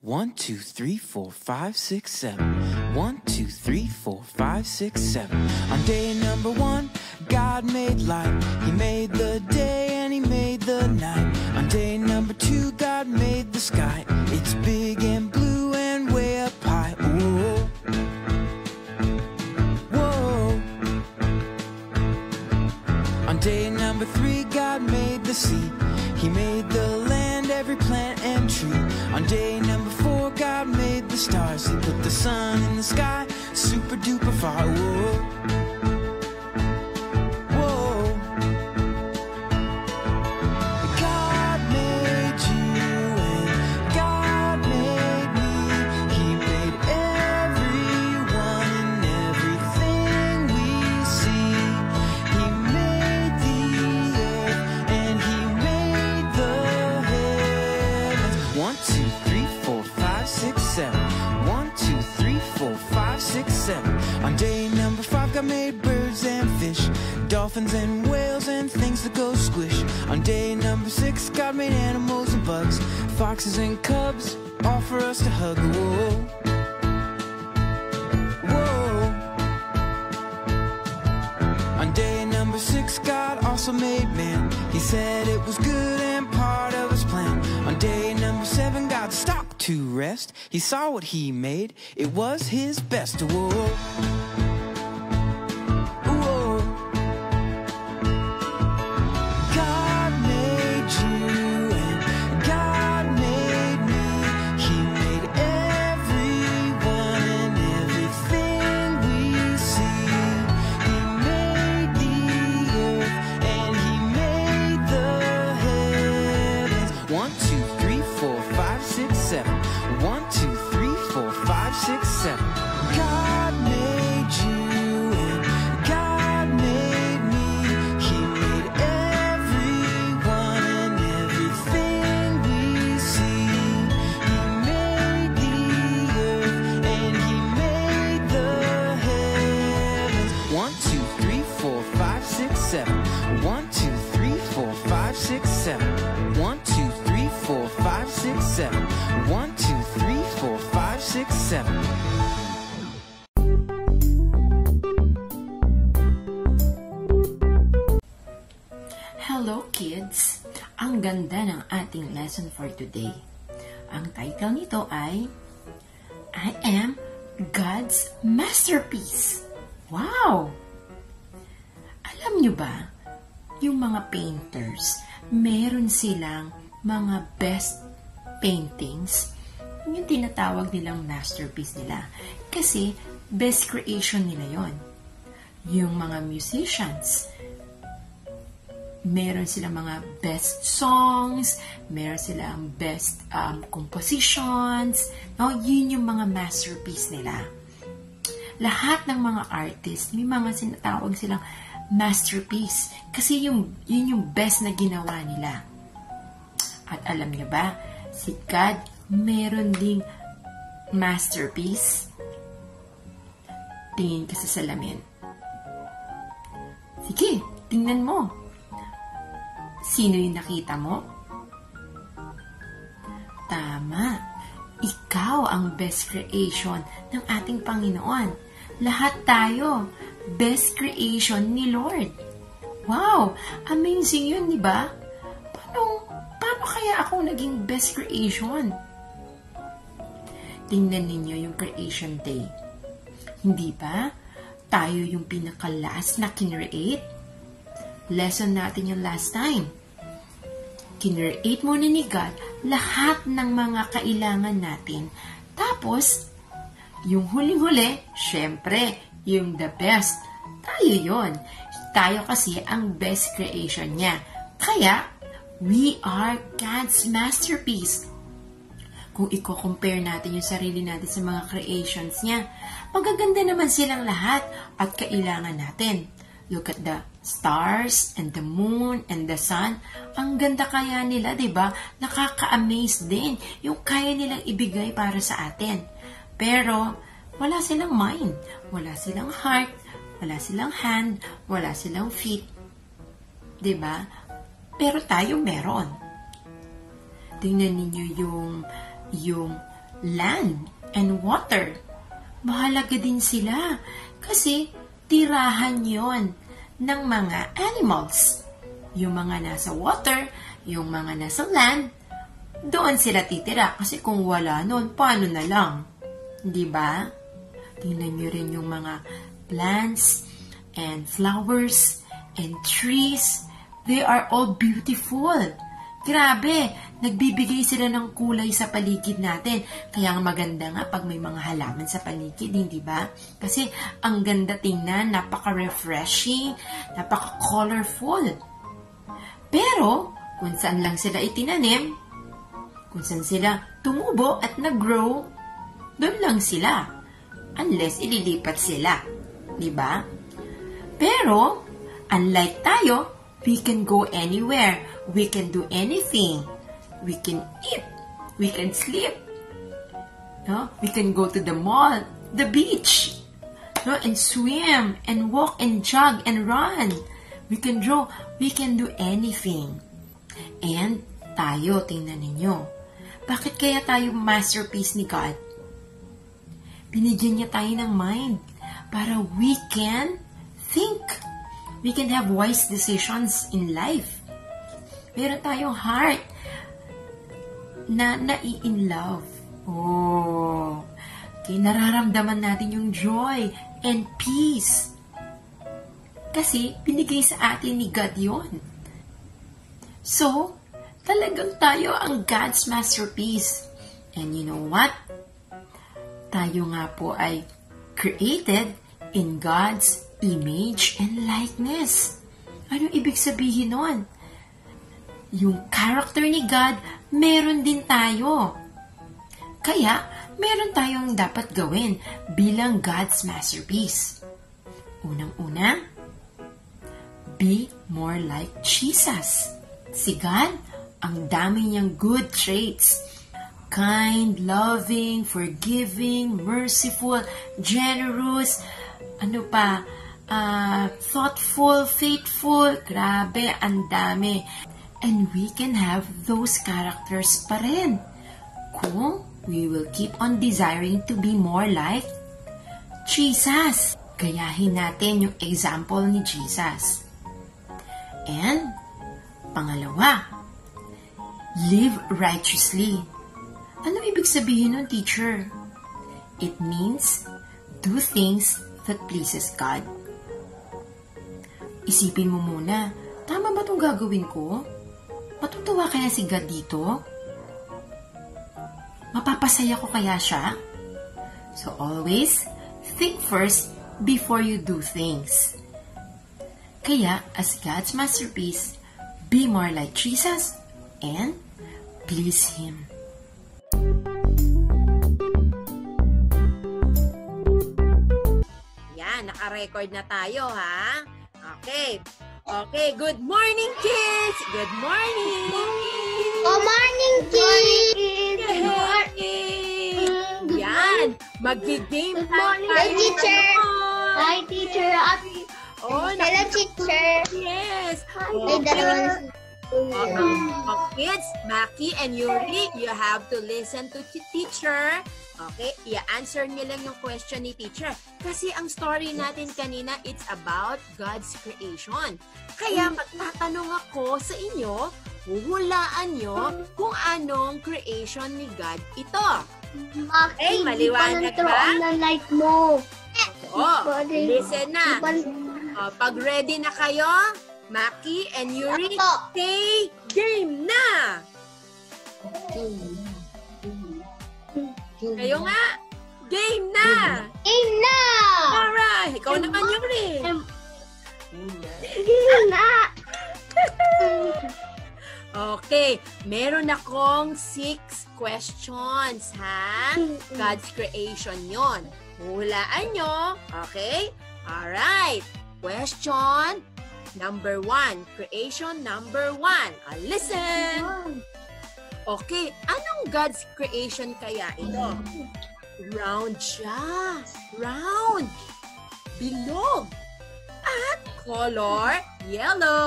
1, 2, 3, 4, 5, 6, 7. 1, 2, 3, 4, 5, 6, 7. On day number 1, God made light. He made the day and he made the night. On day number 2, God made the sky. It's big and blue and way up high. Whoa. Whoa. On day number 3, God made the sea. He made the land, every plant and tree. On day number 4, God made the stars. He put the sun in the sky, super duper far. Whoa. Whoa. God made you and God made me. He made everyone and everything we see. He made the earth and he made the heavens. 1, 2, 3, 4, 5, 6, 7. 1, 2, 3, 4, 5, 6, 7. On day number 5, God made birds and fish, dolphins and whales and things that go squish. On day number 6, God made animals and bugs, foxes and cubs, all for us to hug. Whoa. Whoa. On day number 6, God also made man. He said it was good and part of his plan. On day number 7, God stopped to rest. He saw what he made. It was his best. Whoa. Whoa. God made you and God made me. He made everyone and everything we see. He made the earth and he made the heavens. 1, 2, 3, 4, 5, 6, 7. 1, 2, 3, 4, 5, 6, 7. God made you and God made me. He made everyone and everything we see. He made the earth and he made the heavens. 1, 2, 3, 4, 5, 6, 7. 1, 2, 3, 4, 5, 6, 7. 1, 2, 3, 4, 5, 6, 7. 1, 2, 3, 4, 5, 6, 7. Hello kids! Ang ganda ng ating lesson for today. Ang title nito ay I am God's Masterpiece. Wow! Alam nyo ba, yung mga painters, meron silang mga best paintings, yung tinatawag nilang masterpiece nila. Kasi best creation nila yon. Yung mga musicians, meron silang mga best songs, meron silang best compositions, no? Yun yung mga masterpiece nila. Lahat ng mga artists, may mga sinatawag silang masterpiece kasi yun yung best na ginawa nila. At alam niyo ba, si God meron ding masterpiece. Tingin ka sa salamin. Sige, tingnan mo. Sino yung nakita mo? Tama. Ikaw ang best creation ng ating Panginoon. Lahat tayo, best creation ni Lord. Wow! Amazing yun, di ba? Paano kaya ako naging best creation? Tingnan ninyo yung creation day. Hindi ba? Tayo yung pinaka-last na kinreate. Lesson natin yung last time. Kinreate muna ni God lahat ng mga kailangan natin. Tapos, yung huling-huli, syempre, yung the best. Tayo yon. Tayo kasi ang best creation niya. Kaya, we are God's masterpiece. Kung i-compare natin yung sarili natin sa mga creations niya, magaganda naman silang lahat at kailangan natin. Look at the stars and the moon and the sun. Ang ganda kaya nila, diba? Nakaka-amaze din yung kaya nilang ibigay para sa atin. Pero, wala silang mind, wala silang heart, wala silang hand, wala silang feet. Diba? Pero tayo meron. Tingnan ninyo yung land and water. Mahalaga din sila kasi tirahan yon ng mga animals. Yung mga nasa water, yung mga nasa land, doon sila titira. Kasi kung wala nun, paano na lang? Di ba? Tingnan nyo rin yung mga plants and flowers and trees. They are all beautiful. Grabe, nagbibigay sila ng kulay sa paligid natin. Kaya ang maganda nga pag may mga halaman sa paligid, hindi ba? Kasi ang ganda tingnan, napaka-refreshing, napaka-colorful. Pero, kung saan lang sila itinanim, kung saan sila tumubo at nag-grow, doon lang sila. Unless ililipat sila. Di ba? Pero, unlike tayo, we can go anywhere. We can do anything. We can eat. We can sleep. No? We can go to the mall, the beach, no? And swim, and walk, and jog, and run. We can draw. We can do anything. And tayo, tingnan ninyo. Bakit kaya tayo masterpiece ni God? Binigyan niya tayo ng mind para we can think. We can have wise decisions in life. Meron tayong heart na nai-in love. Oh, okay, nararamdaman natin yung joy and peace. Kasi binigay sa atin ni God yon. So, talagang tayo ang God's masterpiece. And you know what? Tayo nga po ay created in God's image and likeness. Ano ibig sabihin nun? Yung character ni God, meron din tayo. Kaya, meron tayong dapat gawin bilang God's masterpiece. Unang-una, be more like Jesus. Si God, ang dami niyang good traits. Kind, loving, forgiving, merciful, generous, thoughtful, faithful. Grabe, ang dami. And we can have those characters pa rin kung we will keep on desiring to be more like Jesus. Gayahin natin yung example ni Jesus. And, pangalawa, live righteously. Ano ibig sabihin nun, teacher? It means do things that pleases God. Isipin mo muna, tama ba itong gagawin ko? Matutuwa kaya si God dito? Mapapasaya ko kaya siya? So always, think first before you do things. Kaya, as God's masterpiece, be more like Jesus and please Him. Yan, naka-record na tayo, ha? Okay. Okay, good morning, kids! Good morning! Good morning, kids! Good morning! Yan, mag-game tayo. Hi, teacher! ngayon. Hi, teacher! Oh, Hello, teacher! yes! May dalawang Kids, Maki and Yuri, you have to listen to teacher. Okay, i-answer niyo lang yung question ni teacher. Kasi ang story natin kanina, it's about God's creation. Kaya magtatanong ako sa inyo, huhulaan nyo kung anong creation ni God ito. Maki, maliwanag ba? Ang light mo. Oh, listen na. Pag ready na kayo, Maki and Yuri, say game na! Kayo nga, game na! Game na! Alright, ikaw naman Yuri. Game na! Okay, meron akong 6 questions, ha? God's creation yon. Hulaan nyo, okay? Alright, question number 1. Creation number 1. Listen! Okay, anong God's creation kaya ito? Round siya. Round. Bilog. At color yellow.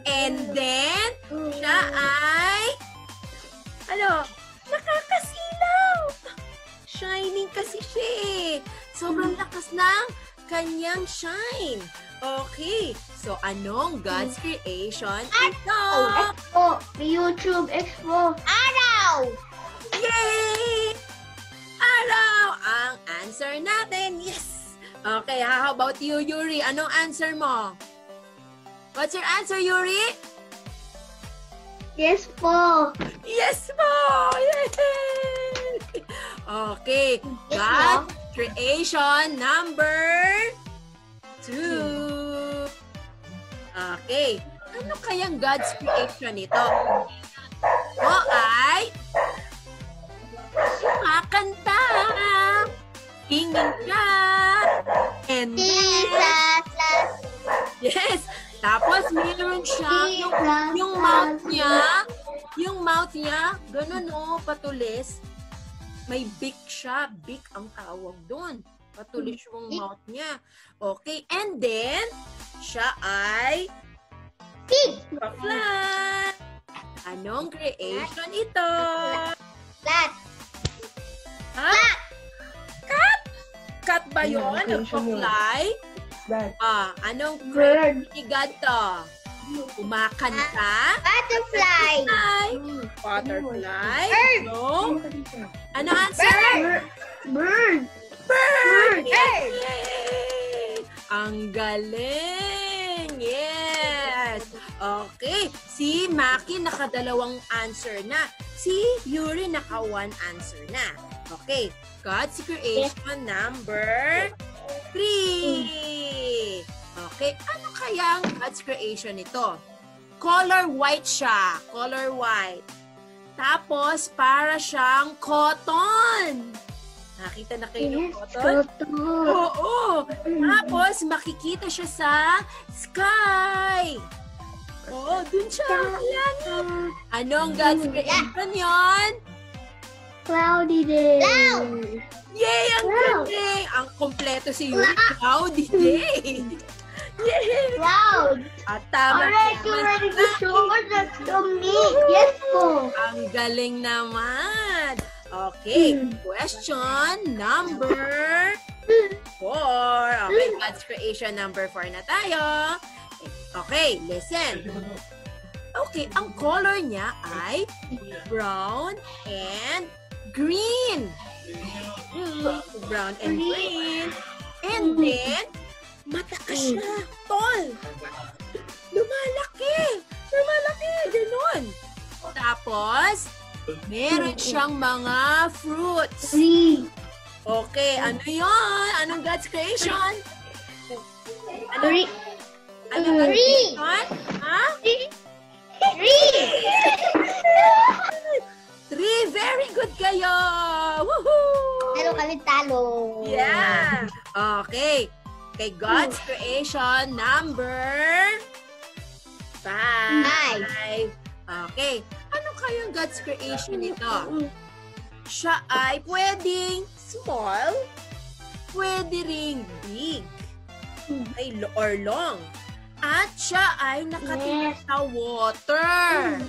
And then, siya ay, sobrang lakas ng kanyang shine. Okay, so anong God's creation ito? Expo. YouTube Expo. Araw. Yay! Araw ang answer natin. Yes! Okay, how about you, Yuri? Anong answer mo? What's your answer, Yuri? Yes po. Yes po! Yay! Okay, Yes, God creation number 2. Okay, ano kayang God's creation ito? O ay kumakanta, singing ka, and then, Jesus. yes, tapos meron siya yung mouth niya, ganun patulis. May beak siya. Beak ang tawag doon. Patulis yung mouth niya. Okay, and then, siya ay Pig. flat. Anong creation ito? Flat. Ha? Cat? Cat ba yun? Nagpa-fly? Anong creation ni God to? Kumakanta? Butterfly. Butterfly? Bird. No? Ano answer? Bird. Bird! Bird. Yay! Ang galing! Yes! Okay. Si Maki nakadalawang answer na. Si Yuri naka one answer na. Okay. God's creation number 3. Okay. Ano kayang God's creation ito? Color white siya. Color white. Tapos, para siyang cotton. Nakita na kayo ng cotton? Oo. Tapos, makikita siya sa sky. Oo, dun siya. Ayan. Anong God's creation yon? Cloudy day. Yay! Ang galing! Ang kompleto si Yuri. Cloudy day. Yay! Cloud. At tama Alright, you ready to show us to me? Yes po. Ang galing naman. Okay, question number 4. Okay, God's creation number 4 na tayo. Okay, listen. Okay, ang color niya ay brown and green. Brown and green. And then, matakas siya. Tall. Lumalaki. Lumalaki. Ganun. Tapos, meron siyang mga fruits. Tree. Okay, ano yun? Anong God's creation? Tree. Anong God's Tree. creation? Ha? Tree. 3. Very good kayo. Woohoo! Talo kami talo. Yeah. Okay. Okay, God's creation number 5. Okay. Ano kayang God's creation nito? Siya ay pwedeng small, pwede ring big, or long. At siya ay nakatingin sa water.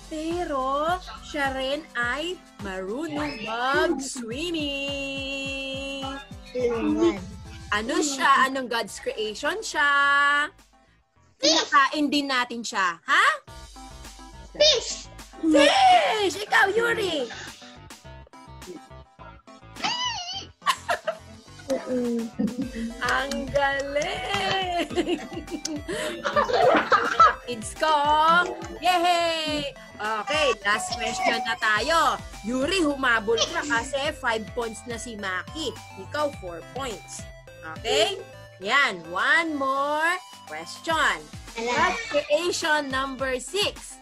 Pero siya rin ay marunong mag-swimming. Ano siya? Anong God's creation siya? Pinakain din natin siya. Ha? Fish. Fish! Ikaw, Yuri! Ang galing! Kids ko! Yay! Okay, last question na tayo. Yuri, humabol ka kasi 5 points na si Maki. Ikaw, 4 points. Okay? Yan, one more question. God's creation number 6.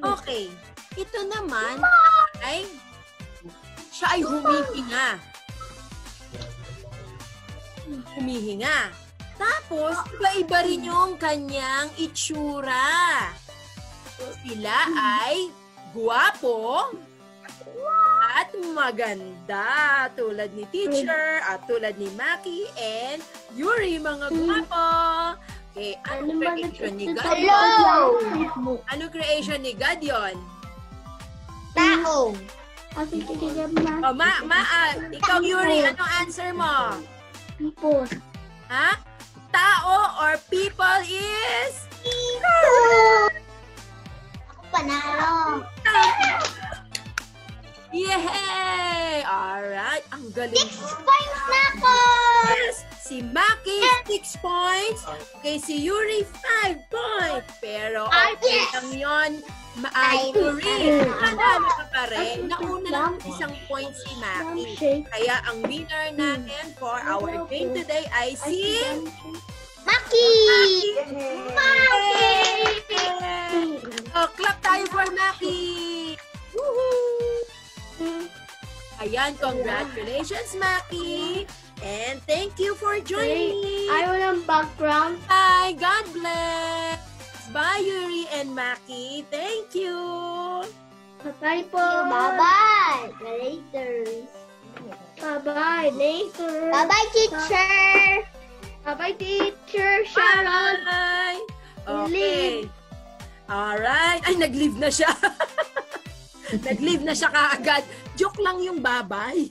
Okay, ito naman ay siya ay humihinga. Humihinga. Tapos, iba-iba rin yung kanyang itsura. Sila ay guwapo at maganda. Tulad ni Teacher at tulad ni Maki and Yuri, mga guwapo. Okay, ano creation ni God? Hello. Ano creation ni God yun? Tao. Ate, sige ma. Oh, ikaw, Yuri, anong answer mo? People. Ha? Tao or people is? Ako panalo. Yay! Alright, ang galing. 6 points na ako! Yes! Si Maki, 6 points. Okay, si Yuri, 5 points. Pero okay lang yun. Yuri, nanalo ka pa rin. Nauna lang 1 point si Maki. Kaya ang winner natin for our game today ay si Maki! Maki! Oh, clap tayo for Maki! Woohoo! Ayan, congratulations, Maki! And thank you for joining! Ayaw ng background. Bye! God bless! Bye, Yuri and Maki! Thank you! Bye-bye po. Bye-bye. Later. Bye-bye. Later. Bye-bye, teacher. Bye-bye, teacher. Sharon. Bye! Okay. Leave. Alright. Ay, nag-leave na siya. Nag-leave na siya kaagad. Joke lang yung bye-bye.